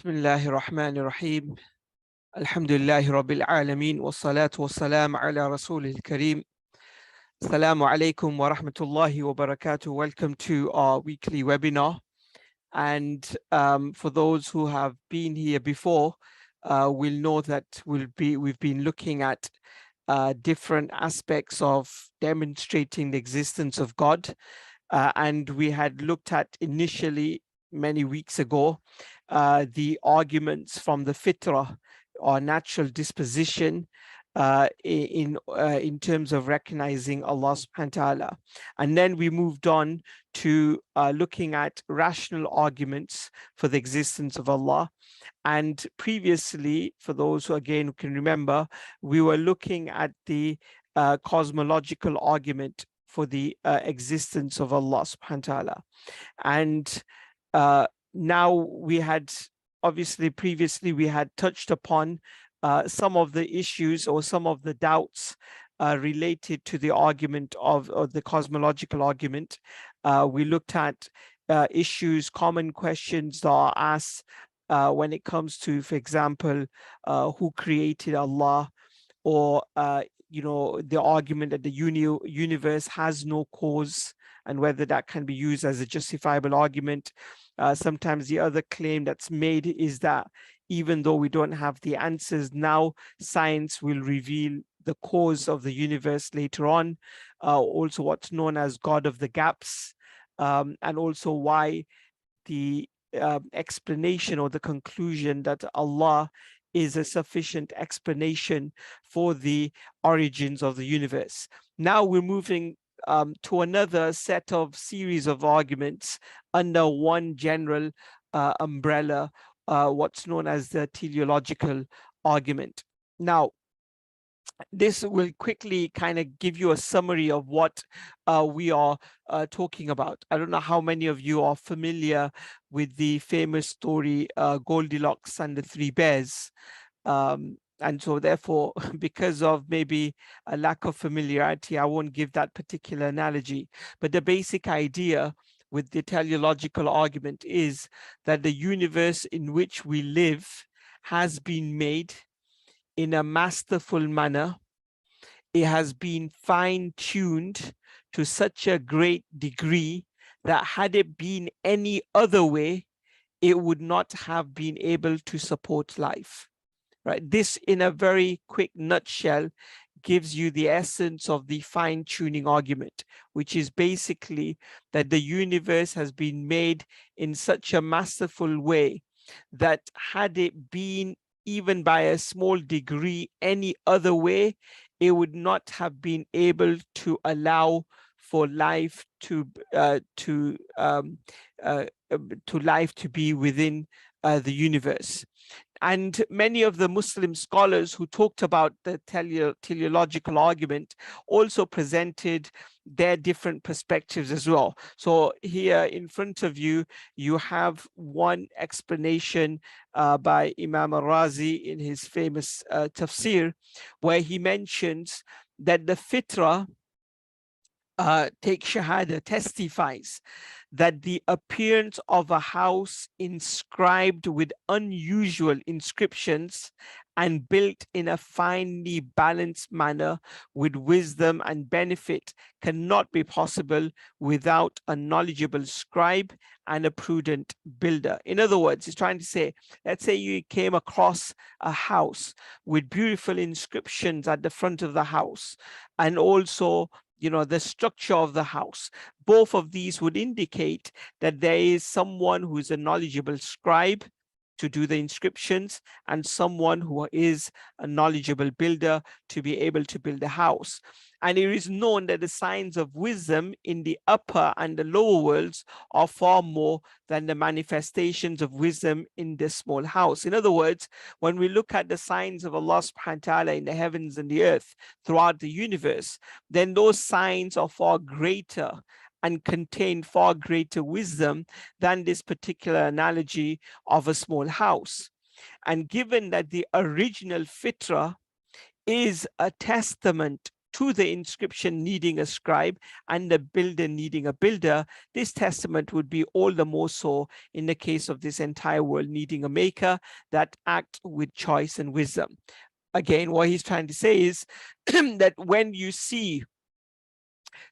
Bismillahir Rahmanir Rahim. Alhamdulillahi Rabbil Alameen. Wassalatu wassalam ala Rasulil Kareem. Assalamu alaikum wa rahmatullahi wa barakatuh. Welcome to our weekly webinar. And for those who have been here before, will know that we've been looking at different aspects of demonstrating the existence of God. And we had looked at initially many weeks ago the arguments from the fitrah or natural disposition in terms of recognizing Allah subhanahu wa ta'ala. And then we moved on to looking at rational arguments for the existence of Allah. And previously, for those who again can remember, we were looking at the cosmological argument for the existence of Allah subhanahu wa ta'ala. And now we had, obviously previously we had touched upon some of the issues or some of the doubts related to the argument of the cosmological argument. We looked at issues, common questions that are asked when it comes to, for example, who created Allah, or the argument that the universe has no cause, and whether that can be used as a justifiable argument. Sometimes the other claim that's made is that even though we don't have the answers now, science will reveal the cause of the universe later on. Also what's known as God of the gaps, and also why the explanation or the conclusion that Allah is a sufficient explanation for the origins of the universe. Now we're moving to another set of series of arguments under one general umbrella, what's known as the teleological argument. Now, this will quickly kind of give you a summary of what we are talking about. I don't know how many of you are familiar with the famous story Goldilocks and the Three Bears. And so therefore, because of maybe a lack of familiarity, I won't give that particular analogy. But the basic idea with the teleological argument is that the universe in which we live has been made in a masterful manner. It has been fine-tuned to such a great degree that had it been any other way, it would not have been able to support life. Right? This, in a very quick nutshell, gives you the essence of the fine-tuning argument, which is basically that the universe has been made in such a masterful way that had it been even by a small degree any other way, it would not have been able to allow for life to life to be within the universe. And many of the Muslim scholars who talked about the teleological argument also presented their different perspectives as well. So here in front of you, you have one explanation by Imam al-Razi in his famous tafsir, where he mentions that the fitrah, take shahada, testifies that the appearance of a house inscribed with unusual inscriptions and built in a finely balanced manner with wisdom and benefit cannot be possible without a knowledgeable scribe and a prudent builder. In other words, he's trying to say, let's say you came across a house with beautiful inscriptions at the front of the house, and also the structure of the house. Both of these would indicate that there is someone who is a knowledgeable scribe to do the inscriptions, and someone who is a knowledgeable builder to be able to build a house. And it is known that the signs of wisdom in the upper and the lower worlds are far more than the manifestations of wisdom in this small house. In other words, when we look at the signs of Allah subhanahu wa ta'ala in the heavens and the earth throughout the universe, then those signs are far greater and contain far greater wisdom than this particular analogy of a small house. And given that the original fitrah is a testament to the inscription needing a scribe and the builder needing a builder, this testament would be all the more so in the case of this entire world needing a maker that act with choice and wisdom. Again, what he's trying to say is that when you see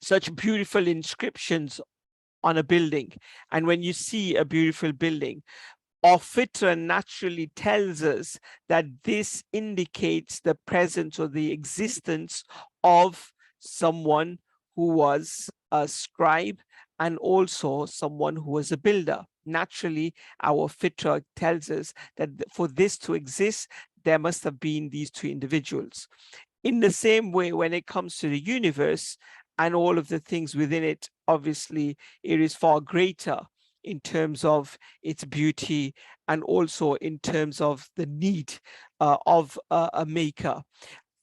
such beautiful inscriptions on a building, and when you see a beautiful building, our fitra naturally tells us that this indicates the presence or the existence of someone who was a scribe and also someone who was a builder. Naturally, our fitra tells us that for this to exist, there must have been these two individuals. In the same way, when it comes to the universe and all of the things within it, obviously, it is far greater in terms of its beauty and also in terms of the need of a maker.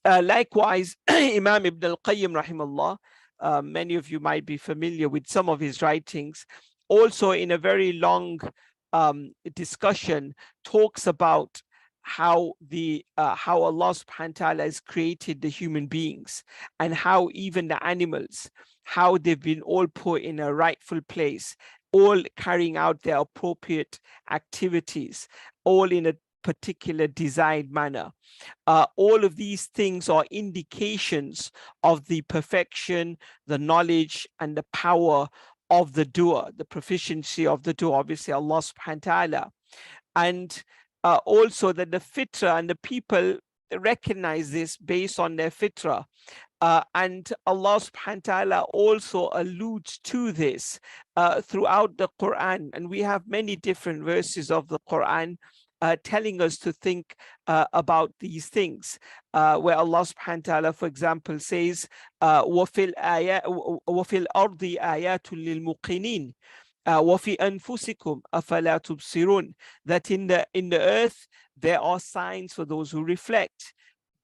Likewise, Imam Ibn al-Qayyim rahimahullah, many of you might be familiar with some of his writings, also in a very long discussion talks about how how Allah subhanahu wa ta'ala has created the human beings and how even the animals, how they've been all put in a rightful place, all carrying out their appropriate activities, all in a particular designed manner. All of these things are indications of the perfection, the knowledge, and the power of the doer, the proficiency of the doer, obviously Allah subhanahu wa ta'ala. And also that the fitra and the people recognize this based on their fitra. And Allah subhanahu wa ta'ala also alludes to this throughout the Quran. And we have many different verses of the Quran telling us to think about these things, where Allah subhanahu wa ta'ala, for example, says, وَفِي الْأَرْضِ آيَاتٌ لِلْمُقِنِينَ وَفِي أَنفُسِكُمْ أَفَلَا تُبْصِرُونَ, that in the earth there are signs for those who reflect,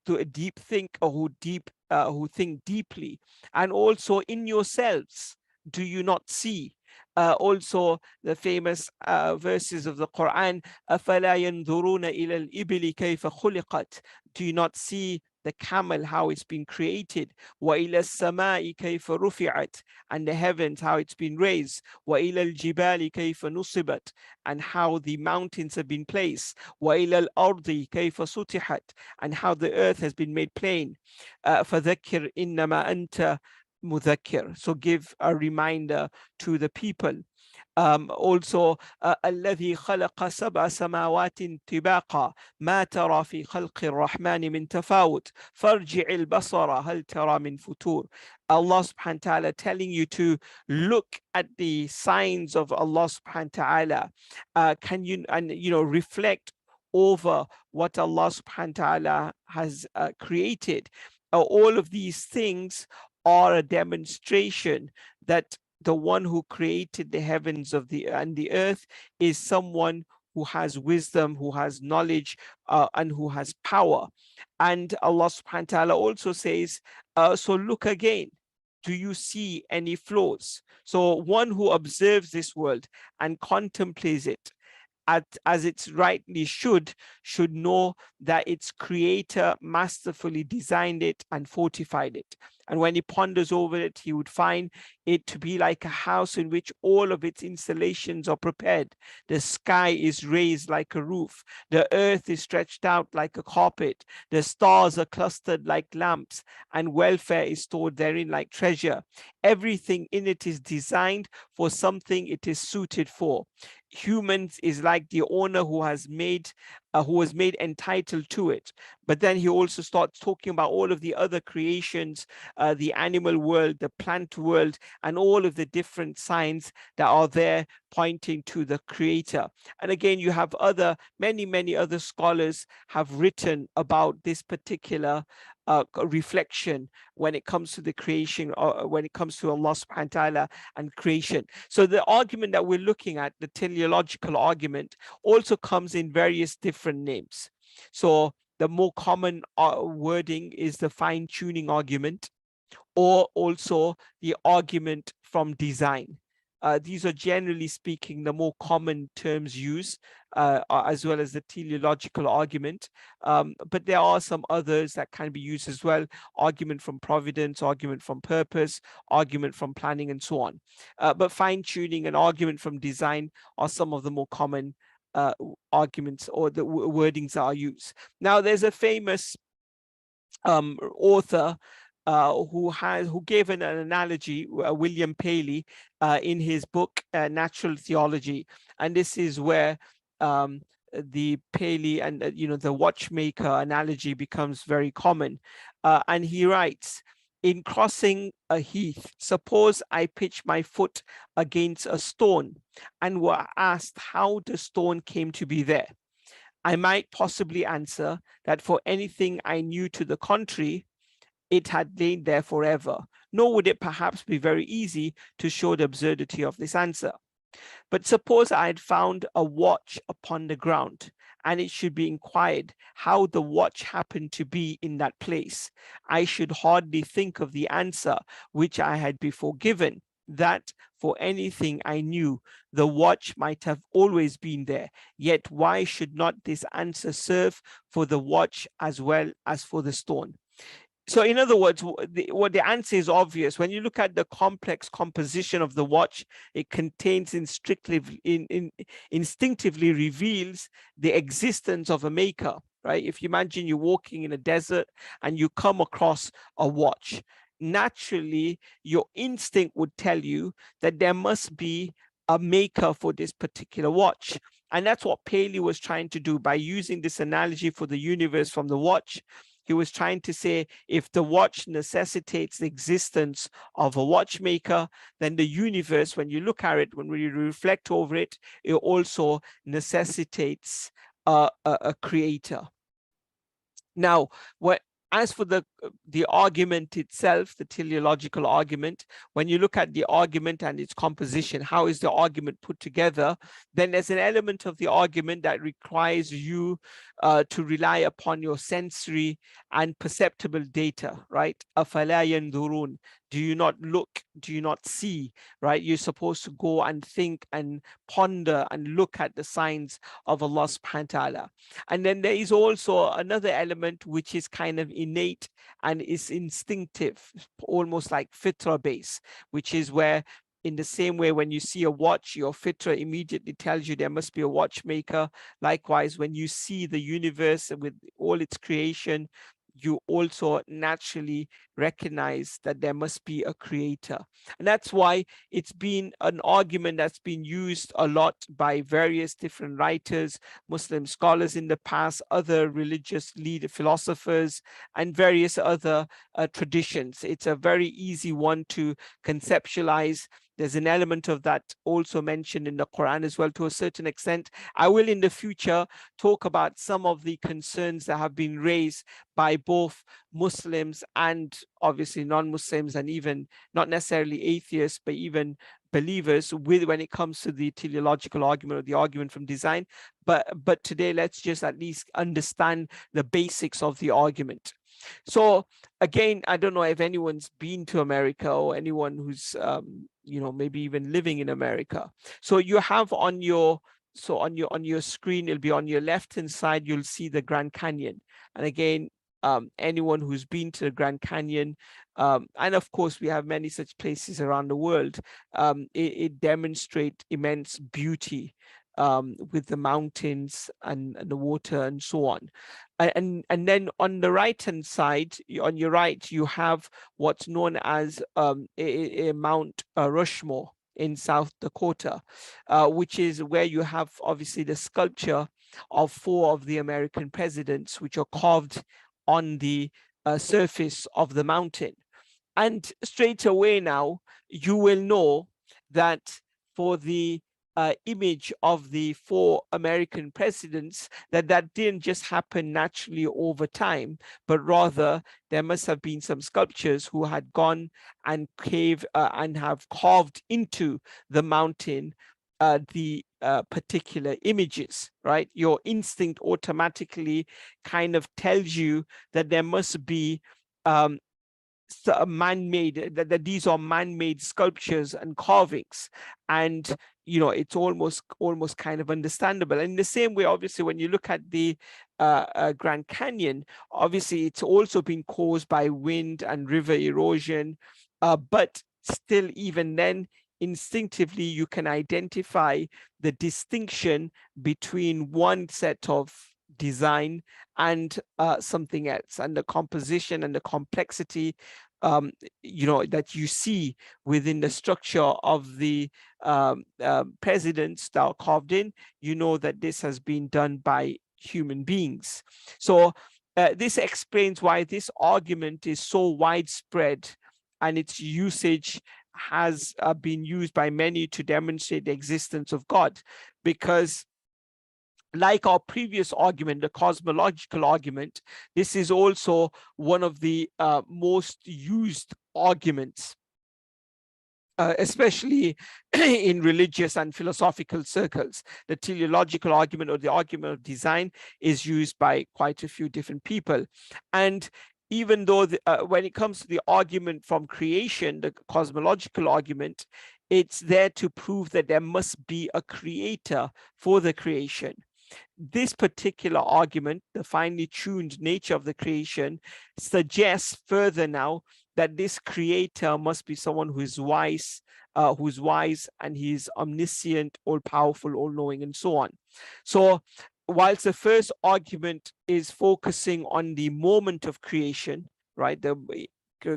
to a deep think, or who think deeply, and also in yourselves do you not see? Also the famous verses of the Quran, أَفَلَا يَنْظُرُونَ إِلَى الْإِبِلِ كَيْفَ خُلِقَتْ, do you not see the camel, how it's been created? وَإِلَى السَّمَاءِ كَيْفَ رُفِعَتْ, and the heavens, how it's been raised. وَإِلَى الْجِبَالِ كَيْفَ نُصِبَتْ, and how the mountains have been placed. وَإِلَى الْأَرْضِ كَيْفَ سُطِحَتْ, and how the earth has been made plain. فَذَكِّرْ إِنَّمَا أَنْتَ مُذَكِّرْ, so give a reminder to the people. Also الذي خلق سبع سماوات طباقا ما ترى في خلق الرحمن من تفاوت فارجع البصر هل ترى من فتور. Allah subhanahu wa ta'ala telling you to look at the signs of Allah subhanahu wa ta'ala. Can you reflect over what Allah subhanahu wa ta'ala has created? All of these things are a demonstration that the one who created the heavens and the earth is someone who has wisdom, who has knowledge, and who has power. And Allah subhanahu wa ta'ala also says, so look again, do you see any flaws? So one who observes this world and contemplates it as it's rightly should know that its creator masterfully designed it and fortified it. And when he ponders over it, he would find it to be like a house in which all of its installations are prepared. The sky is raised like a roof. The earth is stretched out like a carpet. The stars are clustered like lamps, and welfare is stored therein like treasure. Everything in it is designed for something it is suited for. Humans is like the owner who was made entitled to it. But then he also starts talking about all of the other creations, the animal world, the plant world, and all of the different signs that are there pointing to the creator. And again, you have many other scholars have written about this particular reflection when it comes to the creation, or when it comes to Allah subhanahu wa ta'ala and creation. So the argument that we're looking at, the teleological argument, also comes in various different names. So the more common wording is the fine-tuning argument, or also the argument from design. These are generally speaking the more common terms used, as well as the teleological argument. But there are some others that can be used as well: argument from providence, argument from purpose, argument from planning, and so on. But fine-tuning and argument from design are some of the more common arguments or the wordings that are used. Now, there's a famous author who gave an analogy, William Paley, in his book Natural Theology, and this is where the Paley and the watchmaker analogy becomes very common. And he writes, in crossing a heath, suppose I pitch my foot against a stone and were asked how the stone came to be there. I might possibly answer that for anything I knew to the contrary, it had lain there forever, nor would it perhaps be very easy to show the absurdity of this answer. But suppose I had found a watch upon the ground, and it should be inquired how the watch happened to be in that place. I should hardly think of the answer which I had before given, that for anything I knew, the watch might have always been there. Yet why should not this answer serve for the watch as well as for the stone? So in other words, what the answer is obvious. When you look at the complex composition of the watch, it contains instinctively reveals the existence of a maker, right? If you imagine you're walking in a desert and you come across a watch, naturally, your instinct would tell you that there must be a maker for this particular watch. And that's what Paley was trying to do by using this analogy for the universe from the watch. He was trying to say, if the watch necessitates the existence of a watchmaker, then the universe, when you look at it, when you reflect over it, it also necessitates a creator. Now, as for the argument itself, the teleological argument, when you look at the argument and its composition, how is the argument put together, then there's an element of the argument that requires you to rely upon your sensory and perceptible data, right? أَفَلَا يَنْظُرُونَ. Do you not look? Do you not see, right? You're supposed to go and think and ponder and look at the signs of Allah subhanahu wa ta'ala. And then there is also another element which is kind of innate and is instinctive, almost like fitra base, which is where, in the same way, when you see a watch, your fitra immediately tells you there must be a watchmaker. Likewise, when you see the universe with all its creation, you also naturally recognize that there must be a creator. And that's why it's been an argument that's been used a lot by various different writers, Muslim scholars in the past, other religious leader philosophers, and various other traditions. It's a very easy one to conceptualize. There's an element of that also mentioned in the Quran as well, to a certain extent. I will in the future talk about some of the concerns that have been raised by both Muslims and obviously non-Muslims, and even not necessarily atheists, but even believers, when it comes to the teleological argument or the argument from design. But today, let's just at least understand the basics of the argument. So again, I don't know if anyone's been to America or anyone who's maybe even living in America. So you have on your screen, it'll be on your left hand side, you'll see the Grand Canyon. And again, anyone who's been to the Grand Canyon, and of course we have many such places around the world, it demonstrates immense beauty with the mountains and the water and so on. And then on the right hand side, on your right, you have what's known as a Mount Rushmore in South Dakota, which is where you have obviously the sculpture of 4 of the American presidents, which are carved on the surface of the mountain. And straight away now, you will know that for the image of the 4 American presidents, that didn't just happen naturally over time, but rather there must have been some sculptures who had gone and and have carved into the mountain the particular images, right? Your instinct automatically kind of tells you that there must be man-made, that these are man-made sculptures and carvings, and it's almost kind of understandable. And in the same way, obviously, when you look at the Grand Canyon, obviously it's also been caused by wind and river erosion, but still, even then, instinctively you can identify the distinction between one set of design and something else, and the composition and the complexity that you see within the structure of the presidents that are carved in. That this has been done by human beings. So this explains why this argument is so widespread, and its usage has been used by many to demonstrate the existence of God, because like our previous argument, the cosmological argument, this is also one of the most used arguments, especially in religious and philosophical circles. The teleological argument, or the argument of design, is used by quite a few different people. And even though when it comes to the argument from creation, the cosmological argument, it's there to prove that there must be a creator for the creation. This particular argument, the finely tuned nature of the creation, suggests further now that this creator must be someone who is wise, and he's omniscient, all-powerful, all-knowing, and so on. So whilst the first argument is focusing on the moment of creation, right, the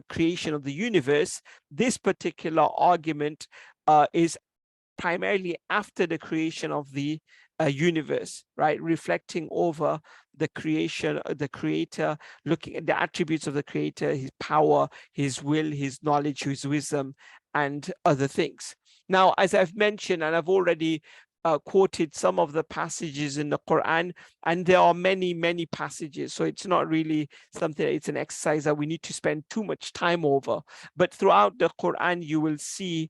creation of the universe, this particular argument is primarily after the creation of the universe, right, reflecting over the creation, the creator, looking at the attributes of the creator, his power, his will, his knowledge, his wisdom, and other things. Now, as I've mentioned, and I've already quoted some of the passages in the Quran, and there are many, many passages, so it's not really something, it's an exercise that we need to spend too much time over. But throughout the Quran, you will see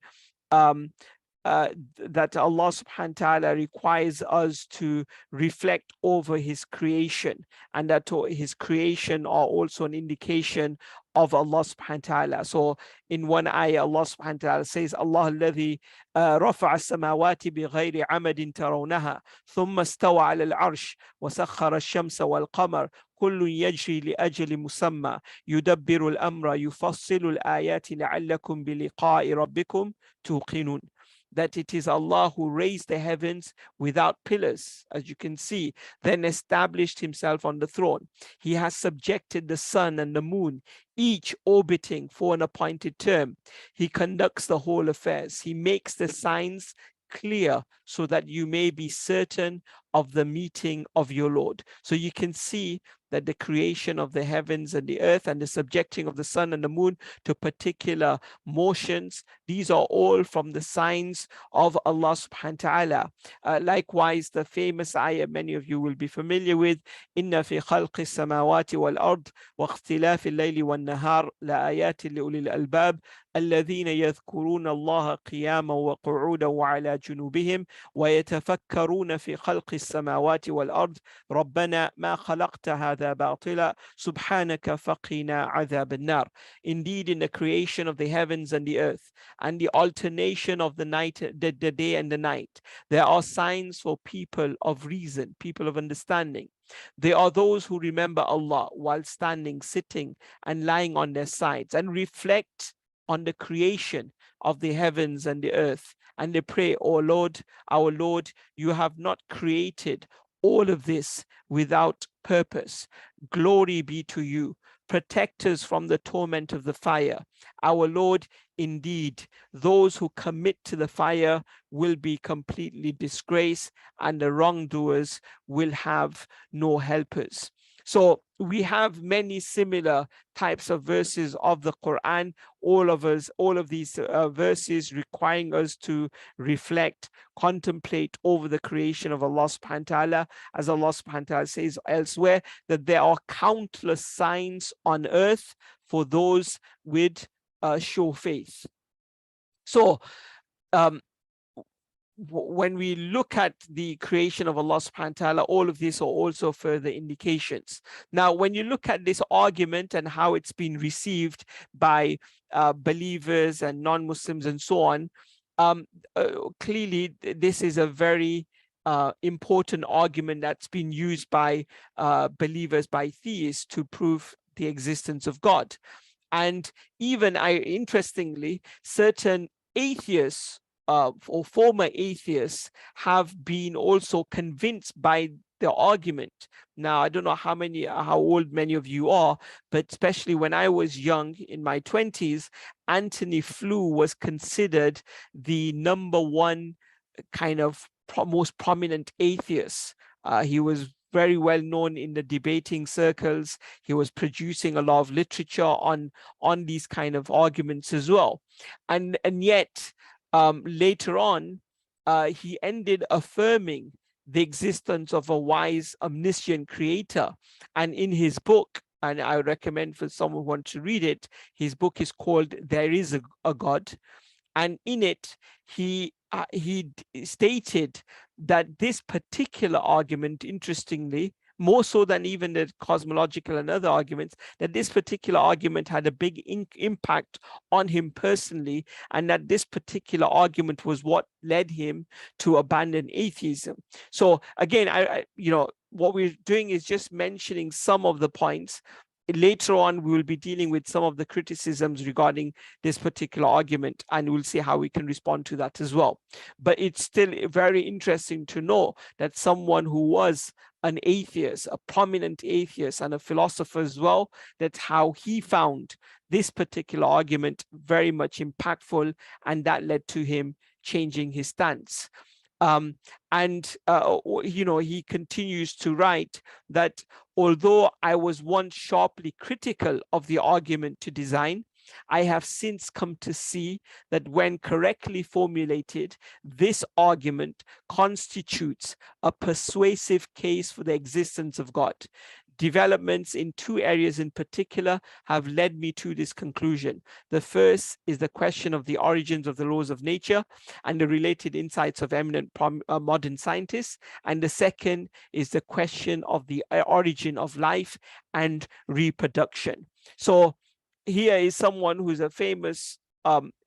that Allah subhanahu wa ta'ala requires us to reflect over his creation, and that his creation are also an indication of Allah subhanahu wa ta'ala. So in one ayah, Allah subhanahu wa ta'ala says, Allah alladhi rafa'a as-samawati bighayri amadin tarawnaha thumma istawa 'ala al-'arsh wa sakhkhara ash-shamsa wal-qamar kullun yajri li ajali musamma yudabbiru al-amra yufassilu al-ayati la'allakum bi liqa'i rabbikum tuqinun. That it is Allah who raised the heavens without pillars, as you can see, then established himself on the throne. He has subjected the sun and the moon, each orbiting for an appointed term. He conducts the whole affairs. He makes the signs clear so that you may be certain of the meeting of your Lord. So you can see that the creation of the heavens and the earth and the subjecting of the sun and the moon to particular motions, these are all from the signs of Allah subhanahu wa ta'ala. Likewise, the famous ayah many of you will be familiar with, inna fi khalqi samawati wal ard wa ikhtilafi al-layli wan nahar la ayatin li ulil albab الذين يذكرون الله قياما وقعودا وعلى جنوبهم ويتفكرون في خلق السماوات والأرض ربنا ما خلقت هذا باطلا سبحانك فقنا عذاب النار. Indeed, in the creation of the heavens and the earth and the alternation of the night, the day and the night, there are signs for people of reason, people of understanding. They are those who remember Allah while standing, sitting, and lying on their sides, and reflect on the creation of the heavens and the earth, and they pray, "Oh Lord, our Lord, you have not created all of this without purpose. Glory be to you. Protect us from the torment of the fire. Our Lord, indeed, those who commit to the fire will be completely disgraced, and the wrongdoers will have no helpers." So we have many similar types of verses of the Quran, all of these verses requiring us to reflect, contemplate over the creation of Allah subhanahu wa ta'ala, as Allah subhanahu wa ta'ala says elsewhere, that there are countless signs on earth for those with sure faith. So when we look at the creation of Allah subhanahu wa ta'ala, all of these are also further indications. Now, when you look at this argument and how it's been received by believers and non-Muslims and so on, clearly this is a very important argument that's been used by believers, by theists, to prove the existence of God. And even interestingly, certain atheists or former atheists have been also convinced by the argument. Now, I don't know how old many of you are, but especially when I was young in my 20s, Antony Flew was considered the #1 kind of most prominent atheist. He was very well known in the debating circles. He was producing a lot of literature on these kind of arguments as well. And yet, later on, he ended affirming the existence of a wise, omniscient creator. And in his book, and I recommend for someone who wants to read it, his book is called There Is a God. And in it, he stated that this particular argument, interestingly, more so than even the cosmological and other arguments, that this particular argument had a big impact on him personally, and that this particular argument was what led him to abandon atheism. So again, I what we're doing is just mentioning some of the points. Later on, we will be dealing with some of the criticisms regarding this particular argument, and we'll see how we can respond to that as well. But it's still very interesting to know that someone who was an atheist, a prominent atheist and a philosopher as well, that's how he found this particular argument very much impactful, and that led to him changing his stance. He continues to write that although I was once sharply critical of the argument to design, I have since come to see that when correctly formulated, this argument constitutes a persuasive case for the existence of God. Developments in 2 areas in particular have led me to this conclusion. The first is the question of the origins of the laws of nature and the related insights of eminent modern scientists. And the second is the question of the origin of life and reproduction. So here is someone who's a famous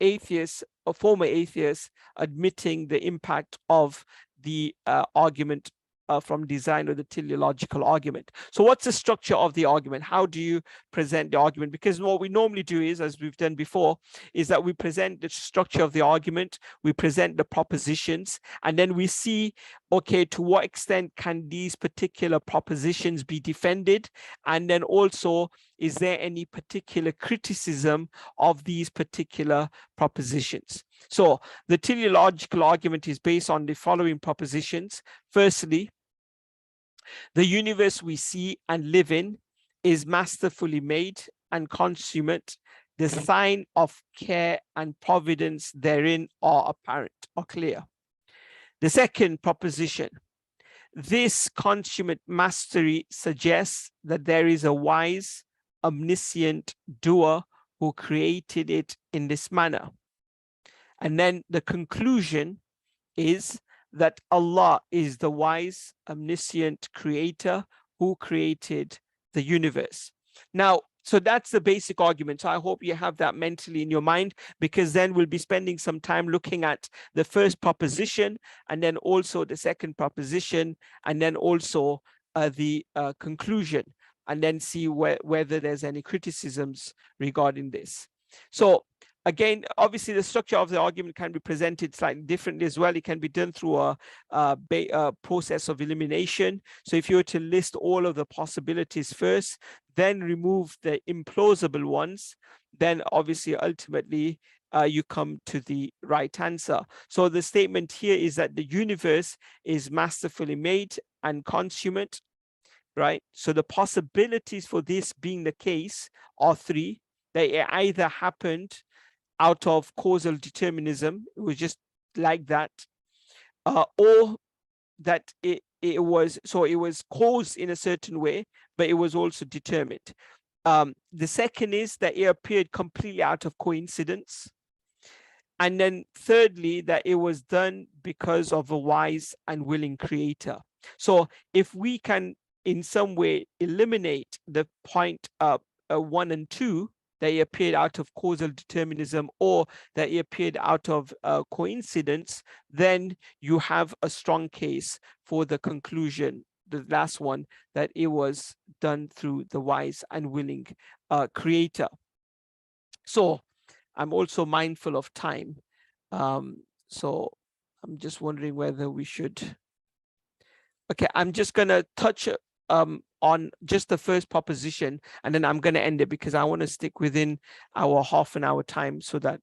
atheist, a former atheist, admitting the impact of the argument from design, or the teleological argument. So what's the structure of the argument? How do you present the argument? Because what we normally do is, as we've done before, is that we present the structure of the argument, we present the propositions, and then we see, okay, to what extent can these particular propositions be defended? And then also, is there any particular criticism of these particular propositions? So the teleological argument is based on the following propositions. Firstly, the universe we see and live in is masterfully made and consummate. The sign of care and providence therein are apparent or clear. The second proposition, this consummate mastery suggests that there is a wise, omniscient doer who created it in this manner. And then the conclusion is that Allah is the wise, omniscient creator who created the universe. Now, so that's the basic argument. So I hope you have that mentally in your mind, because then we'll be spending some time looking at the first proposition, and then also the second proposition, and then also the conclusion, and then see whether there's any criticisms regarding this. So again, obviously, the structure of the argument can be presented slightly differently as well. It can be done through a process of elimination. So if you were to list all of the possibilities first, then remove the implausible ones, then obviously, ultimately, you come to the right answer. So the statement here is that the universe is masterfully made and consummate, right? So the possibilities for this being the case are 3. They either happened out of causal determinism, it was just like that, or that it was caused in a certain way, but it was also determined. The second is that it appeared completely out of coincidence. And then thirdly, that it was done because of a wise and willing creator. So if we can in some way eliminate the point 1 and 2, that it appeared out of causal determinism or that it appeared out of coincidence, then you have a strong case for the conclusion, the last one, that it was done through the wise and willing creator. So I'm also mindful of time. So I'm just wondering whether we should. Okay, I'm just going to touch on just the first proposition, and then I'm going to end it because I want to stick within our half-an-hour time so that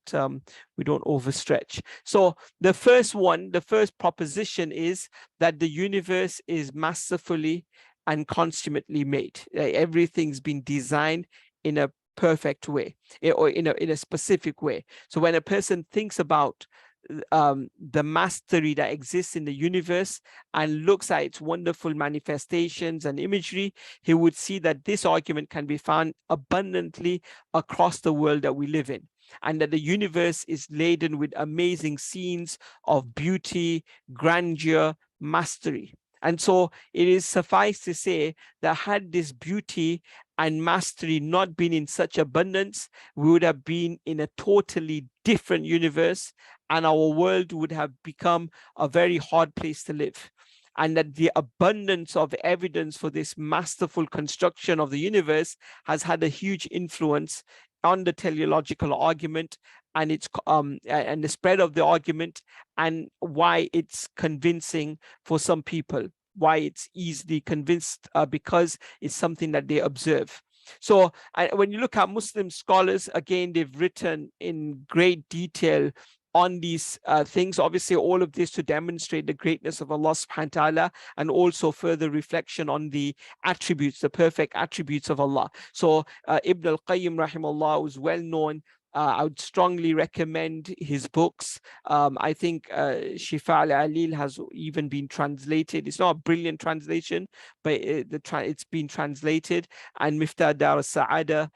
we don't overstretch. So the first one, the first proposition is that the universe is masterfully and consummately made. Everything's been designed in a perfect way, or in a specific way. So when a person thinks about the mastery that exists in the universe and looks at its wonderful manifestations and imagery, he would see that this argument can be found abundantly across the world that we live in, and that the universe is laden with amazing scenes of beauty, grandeur, mastery. And so it is suffice to say that had this beauty and mastery not been in such abundance, we would have been in a totally different universe, and our world would have become a very hard place to live. And that the abundance of evidence for this masterful construction of the universe has had a huge influence on the teleological argument and its and the spread of the argument, and why it's convincing for some people, why it's easily convinced, because it's something that they observe. So when you look at Muslim scholars, again, they've written in great detail on these things, obviously all of this to demonstrate the greatness of Allah subhanahu wa ta'ala, and also further reflection on the attributes, the perfect attributes of Allah. So Ibn al-Qayyim rahimahullah was well known. I would strongly recommend his books. I think Shifa al-Alil has even been translated. It's not a brilliant translation, but it's been translated. And Miftah Dar al-Sa'ada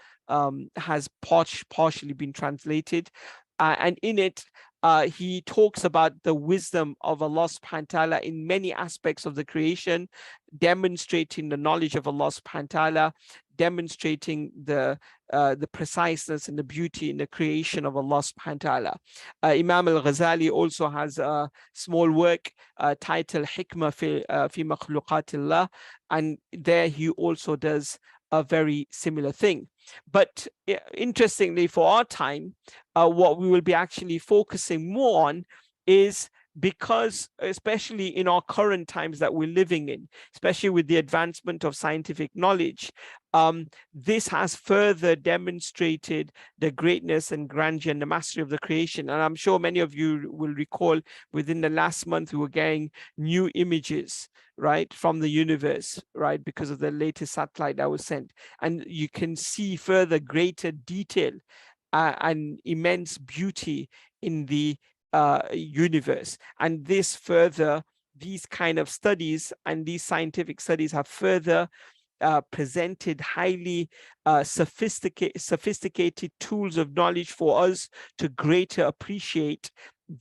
has partially been translated. And in it, he talks about the wisdom of Allah subhanahu wa ta'ala in many aspects of the creation, demonstrating the knowledge of Allah subhanahu wa ta'ala, demonstrating the preciseness and the beauty in the creation of Allah subhanahu wa ta'ala. Imam al-Ghazali also has a small work titled Hikmah fi Makhluqatillah, and there he also does a very similar thing. But interestingly, for our time, what we will be actually focusing more on is, because especially in our current times that we're living in, especially with the advancement of scientific knowledge, this has further demonstrated the greatness and grandeur and the mastery of the creation. And I'm sure many of you will recall within the last month we were getting new images, right, from the universe, right, because of the latest satellite that was sent. And you can see further greater detail and immense beauty in the universe. And this further, these kind of studies and these scientific studies have further presented highly sophisticated tools of knowledge for us to greater appreciate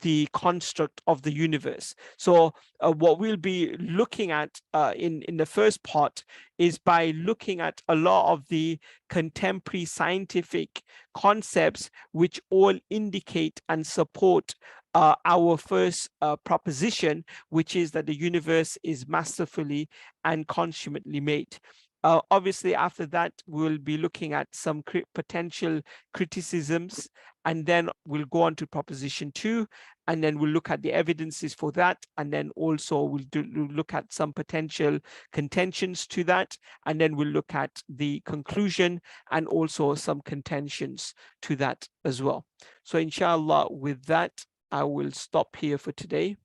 the construct of the universe. So what we'll be looking at in the first part is by looking at a lot of the contemporary scientific concepts which all indicate and support our first proposition, which is that the universe is masterfully and consummately made. Obviously, after that, we'll be looking at some potential criticisms, and then we'll go on to proposition 2, and then we'll look at the evidences for that, and then also we'll look at some potential contentions to that, and then we'll look at the conclusion and also some contentions to that as well. So inshallah, with that, I will stop here for today.